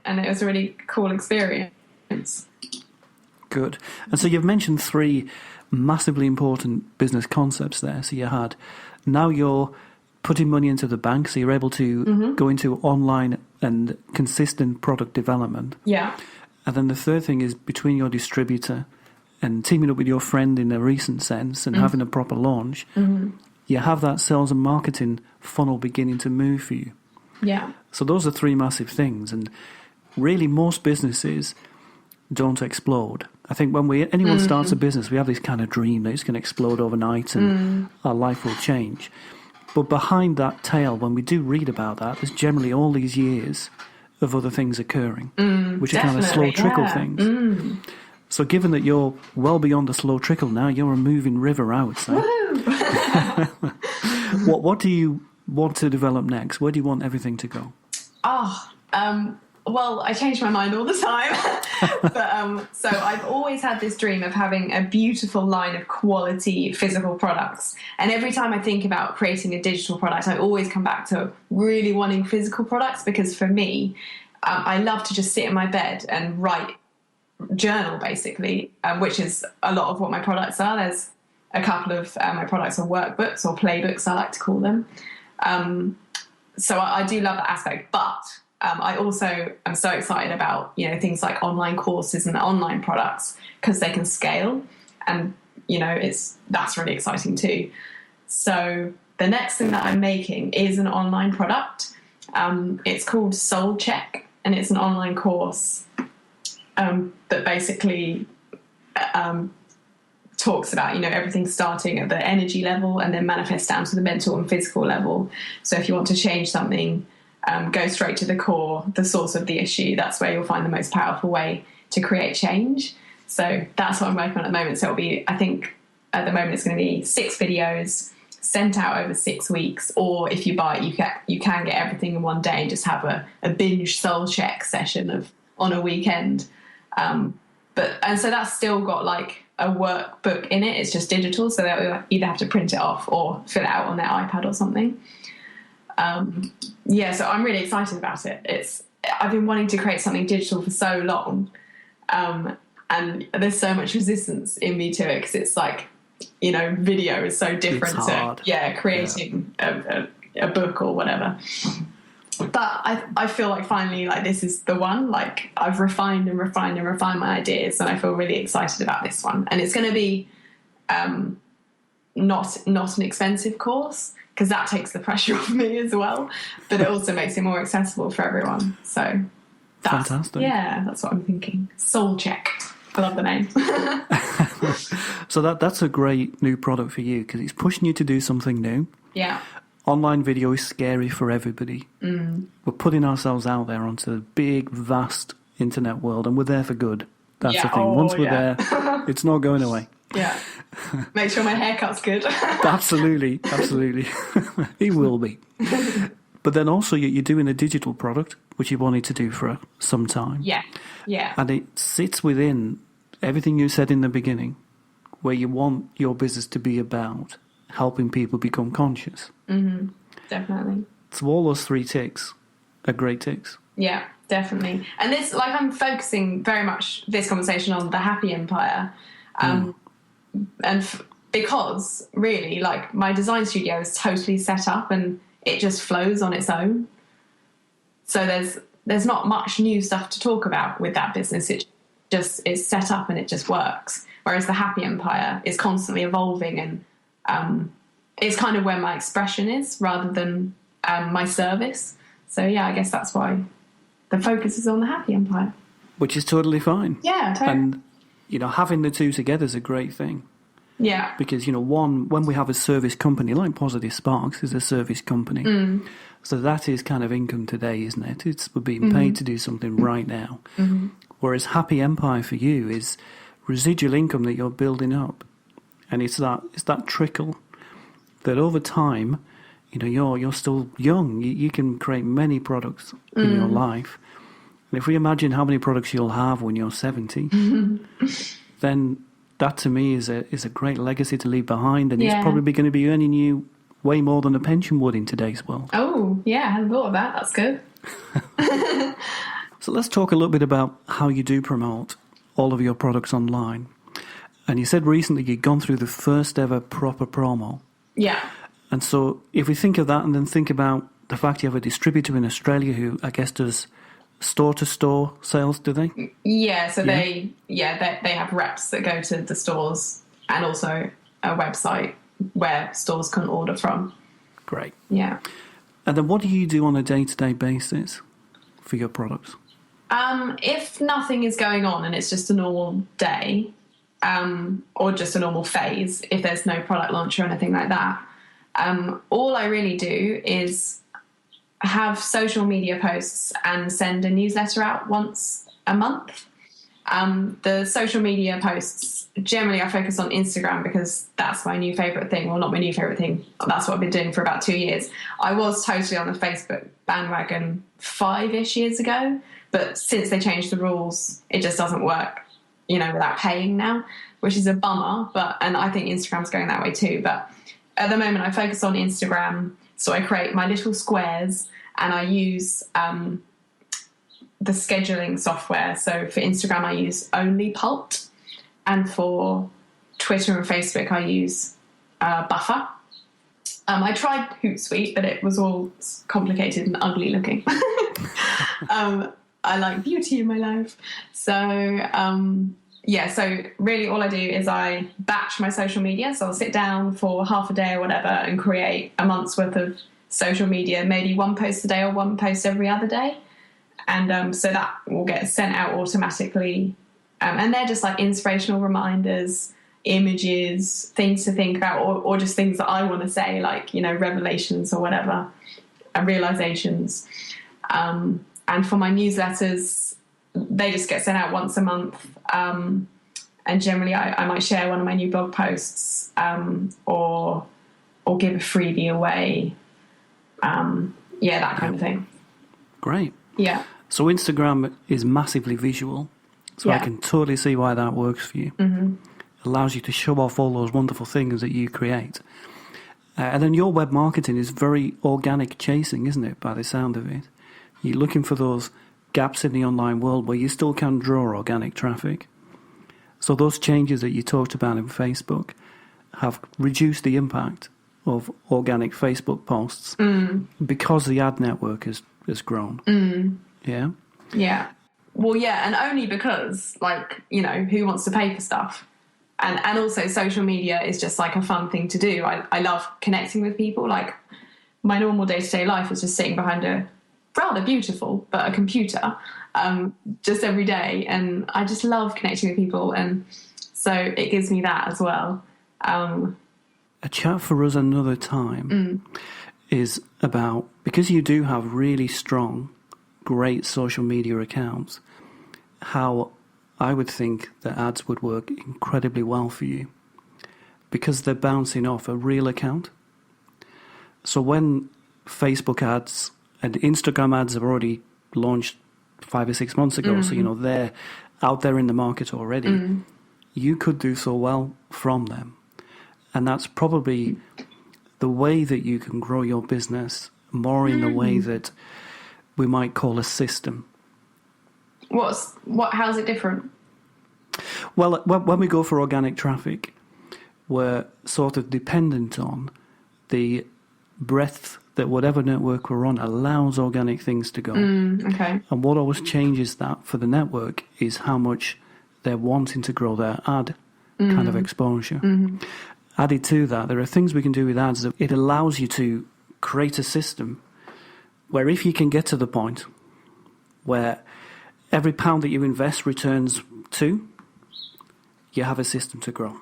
and it was a really cool experience. Good. And so you've mentioned 3 massively important business concepts there. So you had, now you're putting money into the bank, so you're able to go into online and consistent product development. Yeah. And then the third thing is between your distributor and teaming up with your friend in a recent sense and having a proper launch, you have that sales and marketing funnel beginning to move for you. Yeah. So those are 3 massive things. And really most businesses don't explode. I think when anyone starts a business, we have this kind of dream that it's going to explode overnight and our life will change. But behind that tale, when we do read about that, there's generally all these years of other things occurring, which are kind of slow trickle things. So given that you're well beyond the slow trickle now, you're a moving river, I would say. What do you want to develop next? Where do you want everything to go? Well, I change my mind all the time. But so I've always had this dream of having a beautiful line of quality physical products. And every time I think about creating a digital product, I always come back to really wanting physical products, because for me, I love to just sit in my bed and journal, basically, which is a lot of what my products are. There's a couple of my products are workbooks or playbooks, I like to call them. So I do love that aspect, but I also am so excited about, things like online courses and online products, because they can scale, and, that's really exciting too. So the next thing that I'm making is an online product. It's called Soul Check, and it's an online course that basically talks about, everything starting at the energy level and then manifests down to the mental and physical level. So if you want to change something, go straight to the core, the source of the issue. That's where you'll find the most powerful way to create change. So that's what I'm working on at the moment. So it'll be, I think at the moment it's going to be 6 videos sent out over 6 weeks, or if you buy it, you can get everything in one day and just have a binge soul check session on a weekend. And so that's still got like a workbook in it. It's just digital, so they'll either have to print it off or fill it out on their iPad or something. So I'm really excited about it. I've been wanting to create something digital for so long, and there's so much resistance in me to it, because it's like, video is so different to creating a book or whatever. But I feel like finally, like, this is the one. Like, I've refined my ideas, and I feel really excited about this one. And it's going to be not an expensive course, because that takes the pressure off me as well. But it also makes it more accessible for everyone. So that's fantastic. Yeah, that's what I'm thinking. Soul Check. I love the name. So that's a great new product for you, because it's pushing you to do something new. Yeah. Online video is scary for everybody. We're putting ourselves out there onto the big, vast internet world, and we're there for good. That's the thing. Once we're there, it's not going away. Yeah. Make sure my haircut's good. Absolutely. It will be. But then also you're doing a digital product, which you wanted to do for some time. Yeah. And it sits within everything you said in the beginning, where you want your business to be about helping people become conscious. Definitely. So all those 3 ticks are great ticks. Yeah, definitely. And this, like, I'm focusing very much this conversation on the happy empire. Because really, like, my design studio is totally set up and it just flows on its own. So there's not much new stuff to talk about with that business. It just is set up and it just works. Whereas the happy empire is constantly evolving, and it's kind of where my expression is rather than my service. So yeah, I guess that's why the focus is on the happy empire. Which is totally fine. Yeah, totally. And, having the two together is a great thing. Yeah. Because, when we have a service company, like Positive Sparks is a service company. So that is kind of income today, isn't it? We're being paid to do something right now. Whereas Happy Empire for you is residual income that you're building up. And it's that trickle that over time, you're still young. You can create many products in your life. And if we imagine how many products you'll have when you're 70, then that to me is a great legacy to leave behind, and it's probably going to be earning you way more than a pension would in today's world. Oh, yeah, I hadn't thought of that. That's good. So let's talk a little bit about how you do promote all of your products online. And you said recently you'd gone through the first ever proper promo. Yeah. And so if we think of that and then think about the fact you have a distributor in Australia who I guess does store-to-store sales, do they? Yeah, so they have reps that go to the stores and also a website where stores can order from. Great. Yeah. And then what do you do on a day-to-day basis for your products? If nothing is going on and it's just a normal day, or just a normal phase, if there's no product launch or anything like that, all I really do is have social media posts and send a newsletter out once a month. The social media posts, generally I focus on Instagram because that's my new favourite thing. Well, not my new favourite thing. That's what I've been doing for about 2 years. I was totally on the Facebook bandwagon 5-ish years ago, but since they changed the rules, it just doesn't work, without paying now, which is a bummer. And I think Instagram's going that way too. But at the moment I focus on Instagram. So I create my little squares and I use the scheduling software. So for Instagram, I use only Pult. And for Twitter and Facebook, I use Buffer. I tried Hootsuite, but it was all complicated and ugly looking. I like beauty in my life. So, so really all I do is I batch my social media. So I'll sit down for half a day or whatever and create a month's worth of social media, maybe one post a day or one post every other day. And so that will get sent out automatically. And they're just like inspirational reminders, images, things to think about, or just things that I want to say, like, revelations or whatever, and realizations. And for my newsletters, they just get sent out once a month. And generally I might share one of my new blog posts, or give a freebie away. That kind of thing. Great. Yeah. So Instagram is massively visual. So I can totally see why that works for you. Mm-hmm. It allows you to show off all those wonderful things that you create. And then your web marketing is very organic chasing, isn't it, by the sound of it? You're looking for those gaps in the online world where you still can draw organic traffic. So those changes that you talked about in Facebook have reduced the impact of organic Facebook posts because the ad network has grown. Yeah? Yeah. Well, yeah, and only because, who wants to pay for stuff? And also social media is just like a fun thing to do. I love connecting with people. Like, my normal day-to-day life is just sitting behind a rather beautiful, but a computer, just every day. And I just love connecting with people. And so it gives me that as well. A chat for us another time is about, because you do have really strong, great social media accounts, how I would think that ads would work incredibly well for you because they're bouncing off a real account. So when Facebook ads and Instagram ads have already launched 5 or 6 months ago, so they're out there in the market already, you could do so well from them. And that's probably the way that you can grow your business more in the way that we might call a system. How's it different? Well, when we go for organic traffic, we're sort of dependent on the breadth that whatever network we're on allows organic things to go. Okay. And what always changes that for the network is how much they're wanting to grow their ad kind of exposure. Added to that, there are things we can do with ads that it allows you to create a system where if you can get to the point where every pound that you invest returns 2, you have a system to grow.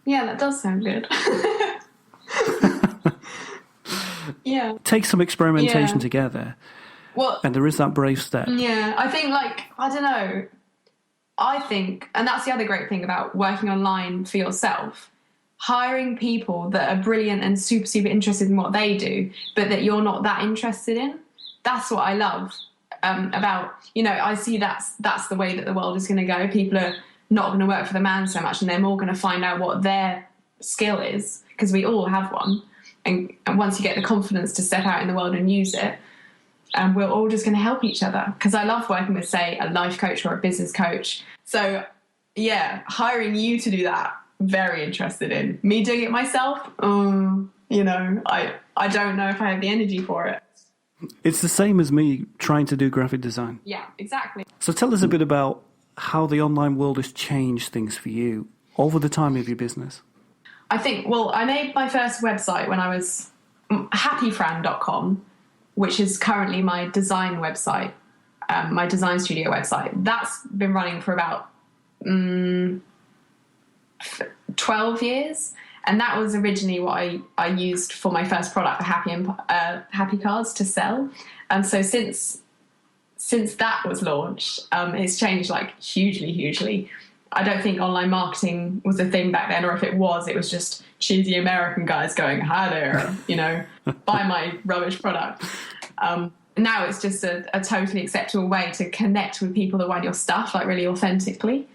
Yeah, that does sound good. Yeah. Take some experimentation together. Well, and there is that brave step. Yeah, I think, I don't know. I think, and that's the other great thing about working online for yourself, hiring people that are brilliant and super, super interested in what they do, but that you're not that interested in. That's what I love about, I see that's the way that the world is going to go. People are not going to work for the man so much, and they're more going to find out what their skill is, because we all have one. And once you get the confidence to step out in the world and use it, and we're all just going to help each other. Because I love working with, say, a life coach or a business coach. So, yeah, hiring you to do that, very interested in. Me doing it myself, you know, I don't know if I have the energy for it. It's the same as me trying to do graphic design. Yeah, exactly. So tell us a bit about how the online world has changed things for you over the time of your business. I think, well, I made my first website when I was happyfran.com, which is currently my design website, my design studio website. That's been running for about 12 years. And that was originally what I used for my first product, the Happy Cards, to sell. And so since that was launched, it's changed like hugely. I don't think online marketing was a thing back then, or if it was just cheesy American guys going, hi there, you know, buy my rubbish product. Now it's just a totally acceptable way to connect with people that want your stuff, like really authentically.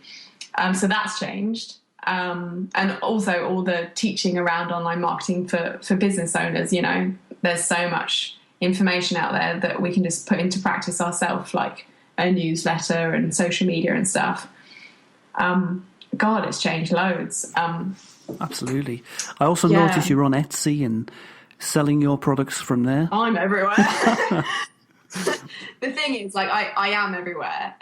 So that's changed. And also all the teaching around online marketing for business owners, you know, there's so much information out there that we can just put into practice ourselves, like a newsletter and social media and stuff. God, it's changed loads. Absolutely. I also noticed you're on Etsy and selling your products from there. I'm everywhere. The thing is, like, I am everywhere,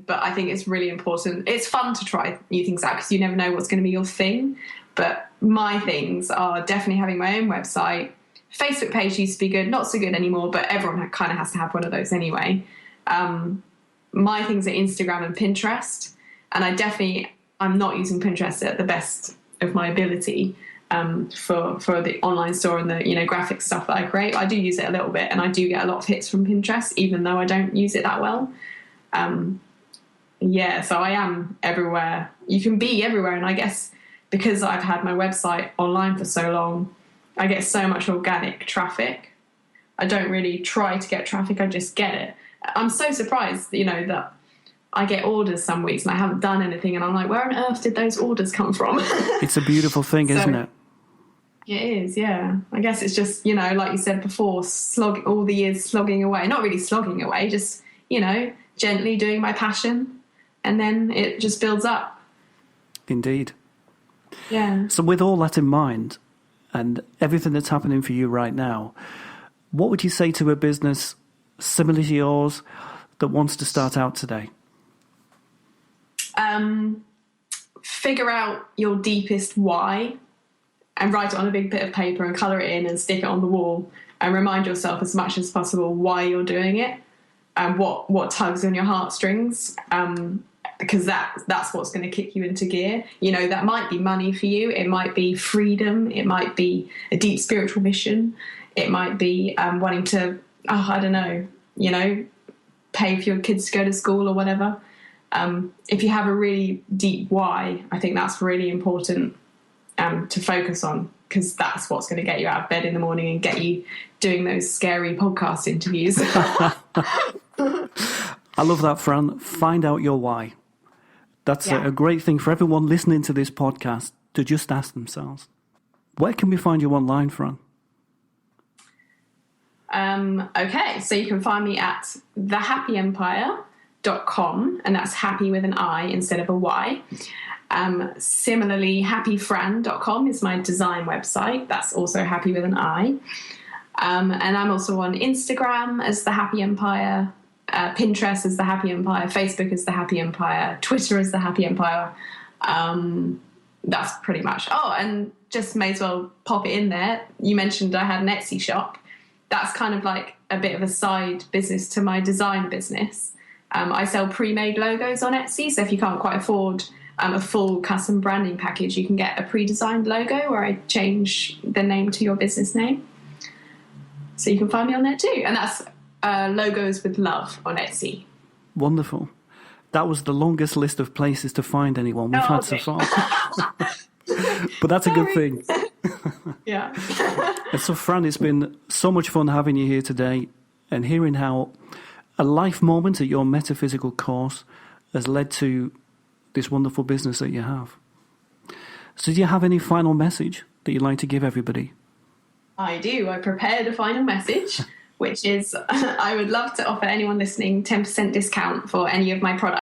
but I think it's really important. It's fun to try new things out because you never know what's going to be your thing. But my things are definitely having my own website. Facebook page used to be good, not so good anymore, but everyone kind of has to have one of those anyway. My things are Instagram and Pinterest, and I'm not using Pinterest at the best of my ability. For the online store and the, you know, graphic stuff that I create. I do use it a little bit, and I do get a lot of hits from Pinterest, even though I don't use it that well. So I am everywhere. You can be everywhere, and I guess because I've had my website online for so long, I get so much organic traffic. I don't really try to get traffic, I just get it. I'm so surprised, you know, that I get orders some weeks and I haven't done anything, and I'm like, where on earth did those orders come from? It's a beautiful thing, isn't it? It is, yeah. I guess it's just, you know, like you said before, all the years slogging away. Not really slogging away, just, you know, gently doing my passion, and then it just builds up. Indeed. Yeah. So with all that in mind and everything that's happening for you right now, what would you say to a business similar to yours that wants to start out today? Figure out your deepest why and write it on a big bit of paper and colour it in and stick it on the wall, and remind yourself as much as possible why you're doing it and what tugs on your heartstrings, because that's what's going to kick you into gear. You know, that might be money for you, it might be freedom, it might be a deep spiritual mission, it might be wanting to, I don't know, you know, pay for your kids to go to school or whatever. If you have a really deep why, I think that's really important to focus on, because that's what's going to get you out of bed in the morning and get you doing those scary podcast interviews. I love that, Fran. Find out your why. That's a great thing for everyone listening to this podcast to just ask themselves. Where can we find you online, Fran? Okay, so you can find me at thehappyempire.com, and that's happy with an I instead of a Y. Similarly, happyfran.com is my design website. That's also happy with an I. And I'm also on Instagram as The Happy Empire, Pinterest as The Happy Empire, Facebook as The Happy Empire, Twitter as The Happy Empire. That's pretty much. Oh, and just may as well pop it in there. You mentioned I had an Etsy shop. That's kind of like a bit of a side business to my design business. I sell pre-made logos on Etsy, so if you can't quite afford a full custom branding package, you can get a pre-designed logo where I change the name to your business name. So you can find me on there too. And that's Logos with Love on Etsy. Wonderful. That was the longest list of places to find anyone we've had so far. But that's a good thing. Yeah. And so, Fran, it's been so much fun having you here today and hearing how a life moment at your metaphysical course has led to this wonderful business that you have. So do you have any final message that you'd like to give everybody? I do. I prepared a final message. which is I would love to offer anyone listening 10% discount for any of my products.